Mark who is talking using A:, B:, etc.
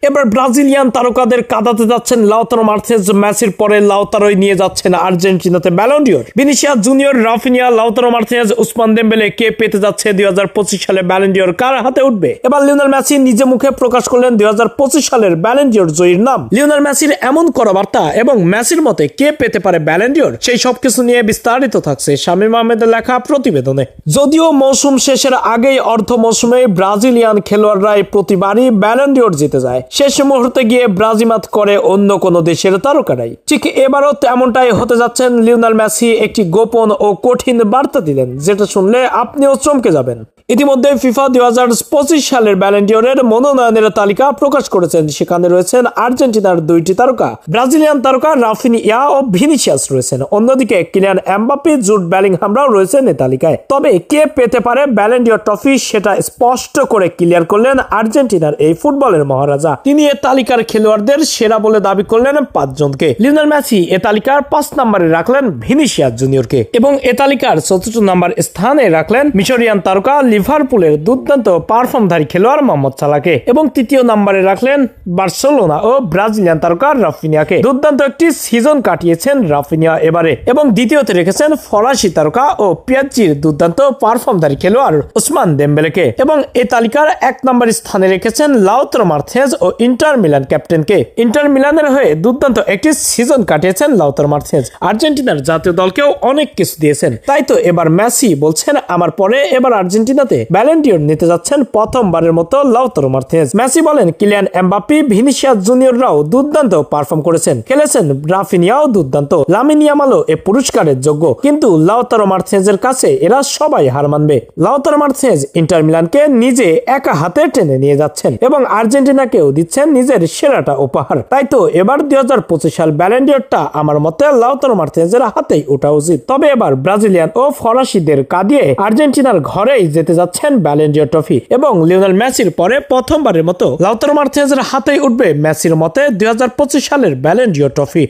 A: এবার ব্রাজিলিয়ান তারকাদের কাঁদাতে যাচ্ছেন লাউতারো মার্টিনেজ। মেসির পরে লাউতারোই নিয়ে যাচ্ছেন আর্জেন্টিনাতে Ballon d'Or. Vinicius Junior, Raphinha, Lautaro Martinez, Ousmane Dembele কে পেতে যাচ্ছে 2025 সালে ব্যালন ডিওর? কার হাতে উঠবে? এবার লিওনেল মেসি নিজে মুখে প্রকাশ করলেন 2025 সালের ব্যালন ডিওর জয়ীর নাম। লিওনেল মেসির এমন কথাবার্তা এবং মেসির মতে কে পেতে পারে ব্যালন ডিওর, সেই সবকিছু নিয়ে বিস্তারিত থাকছে শামীম আহমেদের লেখা প্রতিবেদনে। যদিও মৌসুম শেষের আগেই অর্ধ মৌসুমে ব্রাজিলিয়ান খেলোয়াড়রাই প্রতিবারই ব্যালন ডিওর জিতে যায়, শেষ মুহূর্তে গিয়ে ব্রাজিমাত করে অন্য কোন দেশের তারকারাই। ঠিক এবারও তেমনটাই হতে যাচ্ছেন। লিওনেল মেসি একটি গোপন ও কঠিন বার্তা দিলেন, যেটা শুনলে আপনিও চমকে যাবেন। ইতিমধ্যে ফিফা 2025 সালের ব্যালন ডিওরের মনোনয়নের তালিকা প্রকাশ করেছেন। সেখানে রয়েছেন আর্জেন্টিনার দুইটি তারকা, ব্রাজিলিয়ান তারকা রাফিনিয়া ও ভিনিসিয়াস রয়েছেন। অন্যদিকে কিলিয়ান এমবাপ্পে, জুড বেলিংহামরাও রয়েছেন এই তালিকায়। তবে কে পেতে পারে ব্যালন ডিওর ট্রফি সেটা স্পষ্ট করে ক্লিয়ার করলেন আর্জেন্টিনার এই ফুটবলের মহারাজা। তিনি এ তালিকার খেলোয়াড়দের সেরা বলে দাবি করলেন 5 জনকে। লিওনেল মেসি এ তালিকার 5 নম্বরে রাখলেন ভিনিসিয়াস জুনিয়রকে এবং এ তালিকার 4র্থ নম্বর স্থানে রাখলেন মিশরিয়ান তারকা লিভারপুলের দুর্দান্ত পারফর্মধারী খেলোয়াড় মোহাম্মদ সালাহকে এবং 3য় নম্বরে রাখলেন বার্সেলোনা ও ব্রাজিলিয়ান তারকা রাফিনিয়াকে। দুর্দান্ত একটি সিজন কাটিয়েছেন রাফিনিয়া এবারে। এবং দ্বিতীয়তে রেখেছেন ফরাসি তারকা ও পিএসজির দুর্দান্ত পারফর্মধারী খেলোয়াড় উসমান দেমবেলেকে এবং এ তালিকার 1 নম্বর স্থানে রেখেছেন লাউতারো মার্টিনেজ ও ইন্টার মিলান ক্যাপ্টেনকে। ইন্টার মিলানের হয়ে দুর্দান্ত একটি সিজন কাটিয়েছেন লাউতারো মার্টিনেজ। আর্জেন্টিনার জাতীয় দলকেও অনেক কিছু দিয়েছেন। তাই তো এবার মেসি বলছেন, আমার পরে এবার আর্জেন্টিনাতে ব্যালন ডিওর নিতে যাচ্ছেন প্রথমবারের মতো লাউতারো মার্টিনেজ। মেসি বলেন, কিলিয়ান এমবাপ্পে, ভিনিসিয়াস জুনিয়ররাও দুর্দান্ত পারফর্ম করেছেন, খেলেছেন, রাফিনিয়াও দুর্দান্ত, লামিন ইয়ামালও এ পুরস্কারের যোগ্য, কিন্তু লাউতারো মার্টিনেজের কাছে এরা সবাই হার মানবে। লাউতারো মার্টিনেজ ইন্টার মিলানকে নিজে একা হাতে টেনে নিয়ে যাচ্ছেন এবং আর্জেন্টিনাকেও দিচ্ছেন নিজের সেরাটা উপহার। তাই তো এবার 2025 সাল ব্যালন ডিওরটা আমার মতে লাউতারো মার্টিনেজের হাতেই ওঠা উচিত। তবে এবার ব্রাজিলিয়ান ও ফরাসিদের কাঁদিয়ে আর্জেন্টিনার ঘরেই যেতে যাচ্ছেন ব্যালন ডিওর ট্রফি এবং লিওনেল মেসির পরে প্রথমবারের মতো লাউতারো মার্টিনেজের হাতেই উঠবে মেসির মতে 2025 সালের ব্যালন ডিওর ট্রফি।